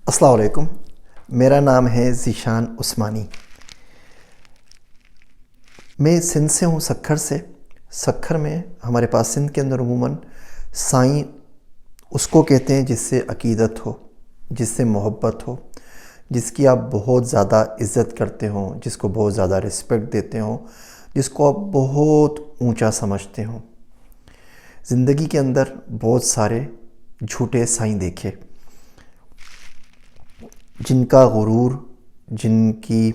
السلام علیکم، میرا نام ہے ذیشان عثمانی۔ میں سندھ سے ہوں، سکھر سے۔ سکھر میں ہمارے پاس سندھ کے اندر عموماً سائیں اس کو کہتے ہیں جس سے عقیدت ہو، جس سے محبت ہو، جس کی آپ بہت زیادہ عزت کرتے ہوں، جس کو بہت زیادہ رسپیکٹ دیتے ہوں، جس کو آپ بہت اونچا سمجھتے ہوں۔ زندگی کے اندر بہت سارے جھوٹے سائیں دیکھے جن کا غرور، جن کی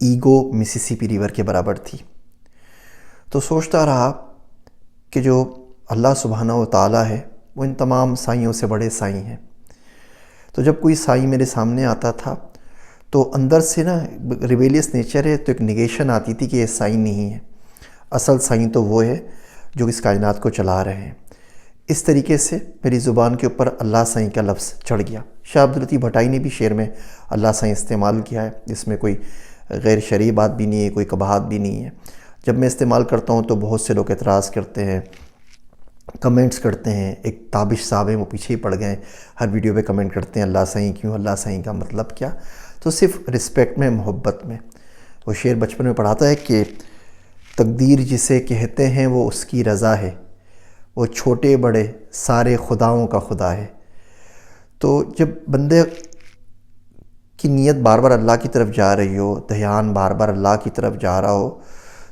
ایگو مسیسپی ریور کے برابر تھی۔ تو سوچتا رہا کہ جو اللہ سبحانہ و تعالیٰ ہے وہ ان تمام سائیوں سے بڑے سائیں ہیں۔ تو جب کوئی سائی میرے سامنے آتا تھا تو اندر سے ریبیلیس نیچر ہے، تو ایک نیگیشن آتی تھی کہ یہ سائی نہیں ہے، اصل سائی تو وہ ہے جو اس کائنات کو چلا رہے ہیں۔ اس طریقے سے میری زبان کے اوپر اللہ سائیں کا لفظ چڑھ گیا۔ شاہ عبداللطیف بھٹائی نے بھی شعر میں اللہ سائیں استعمال کیا ہے، جس میں کوئی غیر شرعی بات بھی نہیں ہے، کوئی قباحت بھی نہیں ہے۔ جب میں استعمال کرتا ہوں تو بہت سے لوگ اعتراض کرتے ہیں، کمنٹس کرتے ہیں۔ ایک تابش صاحب ہیں، وہ پیچھے ہی پڑ گئے، ہر ویڈیو پہ کمنٹ کرتے ہیں اللہ سائیں کیوں، اللہ سائیں کا مطلب کیا۔ تو صرف رسپیکٹ میں، محبت میں۔ وہ شعر بچپن میں پڑھاتا ہے کہ تقدیر جسے کہتے ہیں وہ اس کی رضا ہے، وہ چھوٹے بڑے سارے خداؤں کا خدا ہے۔ تو جب بندے کی نیت بار بار اللہ کی طرف جا رہی ہو، دھیان بار بار اللہ کی طرف جا رہا ہو،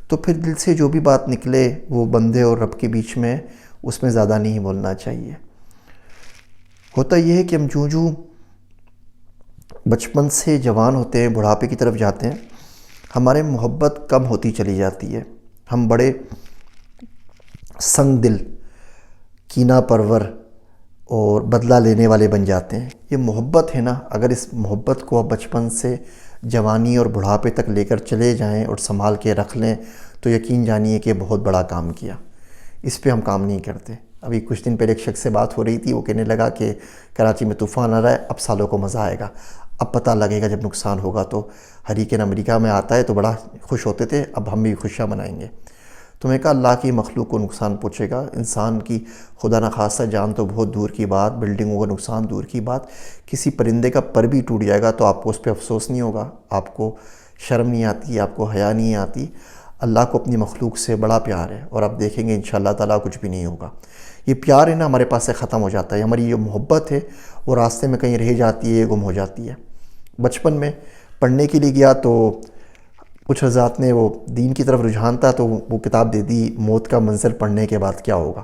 تو پھر دل سے جو بھی بات نکلے وہ بندے اور رب کے بیچ میں، اس میں زیادہ نہیں بولنا چاہیے۔ ہوتا یہ ہے کہ ہم جو بچپن سے جوان ہوتے ہیں، بڑھاپے کی طرف جاتے ہیں، ہمارے محبت کم ہوتی چلی جاتی ہے۔ ہم بڑے سنگ دل، کینہ پرور اور بدلہ لینے والے بن جاتے ہیں۔ یہ محبت ہے نا، اگر اس محبت کو آپ بچپن سے جوانی اور بڑھاپے تک لے کر چلے جائیں اور سنبھال کے رکھ لیں تو یقین جانیے کہ بہت بڑا کام کیا۔ اس پہ ہم کام نہیں کرتے۔ ابھی کچھ دن پہلے ایک شخص سے بات ہو رہی تھی، وہ کہنے لگا کہ کراچی میں طوفان آ رہا ہے، اب سالوں کو مزہ آئے گا، اب پتہ لگے گا جب نقصان ہوگا۔ تو ہریکین امریکہ میں آتا ہے تو بڑا خوش ہوتے تھے، اب ہم بھی خوشیاں منائیں گے۔ تو میں کہا اللہ کی مخلوق کو نقصان پہنچے گا، انسان کی خدا نخواستہ جان تو بہت دور کی بات، بلڈنگوں کا نقصان دور کی بات، کسی پرندے کا پر بھی ٹوٹ جائے گا تو آپ کو اس پہ افسوس نہیں ہوگا، آپ کو شرم نہیں آتی، آپ کو حیا نہیں آتی۔ اللہ کو اپنی مخلوق سے بڑا پیار ہے، اور آپ دیکھیں گے انشاءاللہ تعالیٰ کچھ بھی نہیں ہوگا۔ یہ پیار ہے نا، ہمارے پاس سے ختم ہو جاتا ہے، ہماری یہ محبت ہے وہ راستے میں کہیں رہ جاتی ہے، گم ہو جاتی ہے۔ بچپن میں پڑھنے کے لیے گیا تو کچھ حضرات نے، وہ دین کی طرف رجحان تھا تو وہ کتاب دے دی، موت کا منظر پڑھنے کے بعد کیا ہوگا۔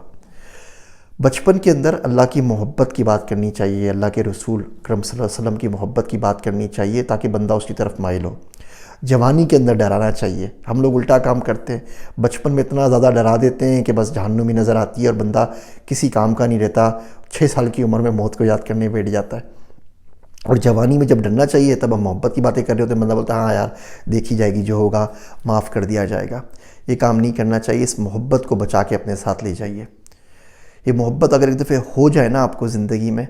بچپن کے اندر اللہ کی محبت کی بات کرنی چاہیے، اللہ کے رسول اکرم صلی اللہ علیہ وسلم کی محبت کی بات کرنی چاہیے تاکہ بندہ اس کی طرف مائل ہو۔ جوانی کے اندر ڈرانا چاہیے۔ ہم لوگ الٹا کام کرتے ہیں، بچپن میں اتنا زیادہ ڈرا دیتے ہیں کہ بس جہنمی نظر آتی ہے اور بندہ کسی کام کا نہیں رہتا، 6 سال کی عمر میں موت کو یاد کرنے بیٹھ جاتا ہے۔ اور جوانی میں جب ڈرنا چاہیے تب ہم محبت کی باتیں کر رہے ہوتے ہیں، بندہ بولتا ہے ہاں یار دیکھی جائے گی، جو ہوگا معاف کر دیا جائے گا۔ یہ کام نہیں کرنا چاہیے، اس محبت کو بچا کے اپنے ساتھ لے جائیے۔ یہ محبت اگر ایک دفعہ ہو جائے نا آپ کو زندگی میں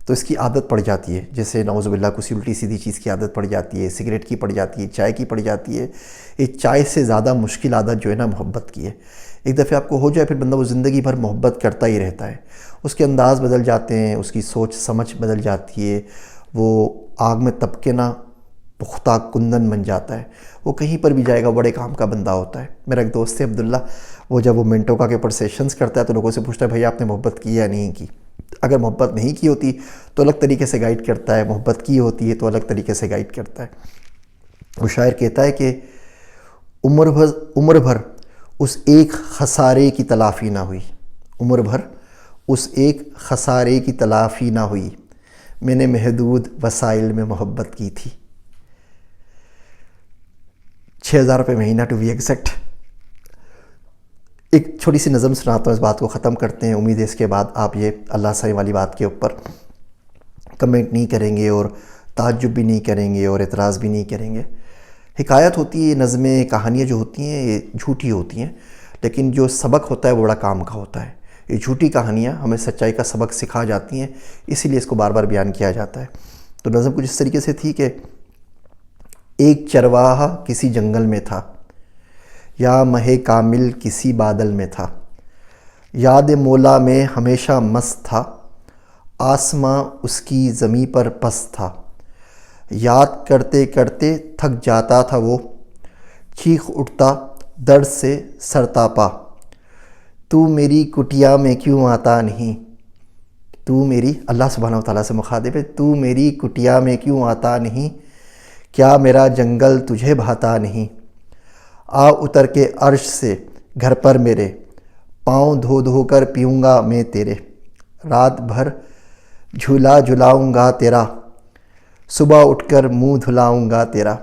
تو اس کی عادت پڑ جاتی ہے، جیسے نعوذ باللہ کسی الٹی سیدھی چیز کی عادت پڑ جاتی ہے، سگریٹ کی پڑ جاتی ہے، چائے کی پڑ جاتی ہے۔ یہ چائے سے زیادہ مشکل عادت جو ہے نا محبت کی ہے۔ ایک دفعہ آپ کو ہو جائے پھر بندہ وہ زندگی بھر محبت کرتا ہی رہتا ہے۔ اس کے انداز بدل جاتے ہیں، اس کی سوچ سمجھ بدل جاتی ہے، وہ آگ میں تپ کے نا پختہ کندن بن جاتا ہے، وہ کہیں پر بھی جائے گا بڑے کام کا بندہ ہوتا ہے۔ میرا ایک دوست ہے عبداللہ، وہ جب وہ منٹوکا کے اوپر سیشنز کرتا ہے تو لوگوں سے پوچھتا ہے بھائی آپ نے محبت کی یا نہیں کی۔ اگر محبت نہیں کی ہوتی تو الگ طریقے سے گائیڈ کرتا ہے، محبت کی ہوتی ہے تو الگ طریقے سے گائیڈ کرتا ہے۔ وہ شاعر کہتا ہے کہ عمر بھر اس ایک خسارے کی تلافی نہ ہوئی، عمر بھر اس ایک خسارے کی تلافی نہ ہوئی، میں نے محدود وسائل میں محبت کی تھی۔ 6,000 روپے مہینہ ٹو بی ایگزیکٹ۔ ایک چھوٹی سی نظم سناتا ہوں، اس بات کو ختم کرتے ہیں۔ امید ہے اس کے بعد آپ یہ اللہ سائیں والی بات کے اوپر کمنٹ نہیں کریں گے اور تعجب بھی نہیں کریں گے اور اعتراض بھی نہیں کریں گے۔ حکایت ہوتی ہے، نظمیں، کہانیاں جو ہوتی ہیں یہ جھوٹی ہوتی ہیں، لیکن جو سبق ہوتا ہے وہ بڑا کام کا ہوتا ہے۔ یہ جھوٹی کہانیاں ہمیں سچائی کا سبق سکھا جاتی ہیں، اسی لیے اس کو بار بار بیان کیا جاتا ہے۔ تو نظم کچھ اس طریقے سے تھی کہ ایک چرواہا کسی جنگل میں تھا، یا مہ کامل کسی بادل میں تھا، یاد مولا میں ہمیشہ مست تھا، آسماں اس کی زمیں پر پست تھا، یاد کرتے کرتے تھک جاتا تھا وہ، چیخ اٹھتا درد سے سرتاپا، تو میری کٹیا میں کیوں آتا نہیں، تو میری اللہ سبحانہ وتعالیٰ سے مخاطب ہے، تو میری کٹیا میں کیوں آتا نہیں، کیا میرا جنگل تجھے بھاتا نہیں، آ اتر کے عرش سے گھر پر میرے، پاؤں دھو دھو کر پیوں گا میں تیرے، رات بھر جھولا جھلاؤں گا تیرا، صبح اٹھ کر منہ دھلاؤں گا تیرا،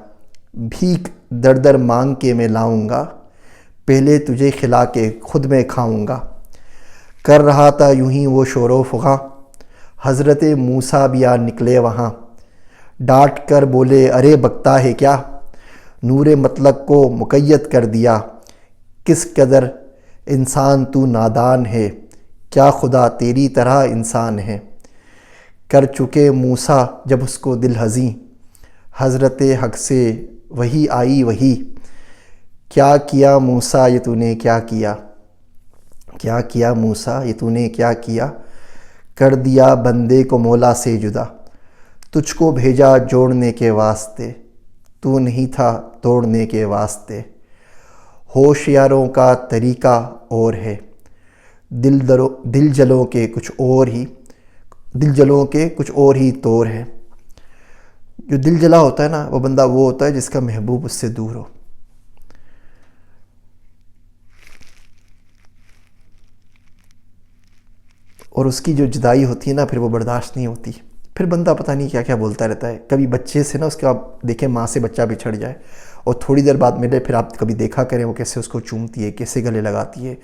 بھیک در در مانگ کے میں لاؤں گا، پہلے تجھے کھلا کے خود میں کھاؤں گا۔ کر رہا تھا یوں ہی وہ شور و فغاں، حضرت موسیٰ بھی آ نکلے وہاں، ڈانٹ کر بولے ارے بکتا ہے کیا، نور مطلق کو مقید کر دیا، کس قدر انسان تو نادان ہے، کیا خدا تیری طرح انسان ہے۔ کر چکے موسیٰ جب اس کو دل ہزیں، حضرت حق سے وہی آئی وہی، کیا کیا موسیٰ یہ تو نے کیا کیا، کیا کیا موسیٰ یہ تو نے کیا کیا، کر دیا بندے کو مولا سے جدا، تجھ کو بھیجا جوڑنے کے واسطے، تو نہیں تھا توڑنے کے واسطے، ہوشیاروں کا طریقہ اور ہے، دل جلوں کے کچھ اور ہی طور ہے۔ جو دل جلا ہوتا ہے نا، وہ بندہ وہ ہوتا ہے جس کا محبوب اس سے دور ہو، اور اس کی جو جدائی ہوتی ہے نا پھر وہ برداشت نہیں ہوتی، پھر بندہ پتہ نہیں کیا کیا بولتا رہتا ہے۔ کبھی بچے سے نا اس کا آپ دیکھیں، ماں سے بچہ بچھڑ جائے اور تھوڑی دیر بعد ملے، پھر آپ کبھی دیکھا کریں وہ کیسے اس کو چومتی ہے، کیسے گلے لگاتی ہے،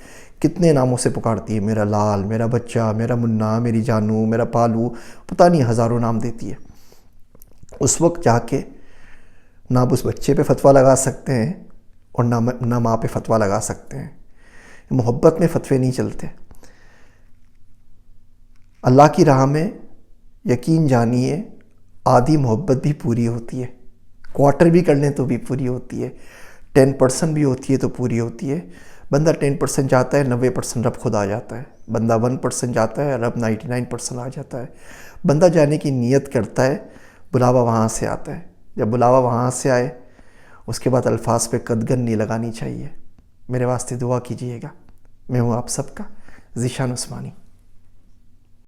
کتنے ناموں سے پکارتی ہے، میرا لال، میرا بچہ، میرا منا، میری جانو، میرا پالو، پتہ نہیں ہزاروں نام دیتی ہے۔ اس وقت جا کے نہ آپ اس بچے پہ فتویٰ لگا سکتے ہیں اور نہ ماں پہ فتویٰ لگا سکتے ہیں۔ محبت میں فتوے نہیں چلتے۔ اللہ کی راہ میں یقین جانیے آدھی محبت بھی پوری ہوتی ہے، کوارٹر بھی کر لیں تو بھی پوری ہوتی ہے، 10% بھی ہوتی ہے تو پوری ہوتی ہے۔ بندہ 10% جاتا ہے، 90% رب خود آ جاتا ہے، بندہ 1% جاتا ہے، رب 99% آ جاتا ہے۔ بندہ جانے کی نیت کرتا ہے، بلاوا وہاں سے آتا ہے۔ جب بلاوا وہاں سے آئے اس کے بعد الفاظ پہ قدغن نہیں لگانی چاہیے۔ میرے واسطے دعا کیجئے گا۔ میں ہوں آپ سب کا ذیشان عثمانی۔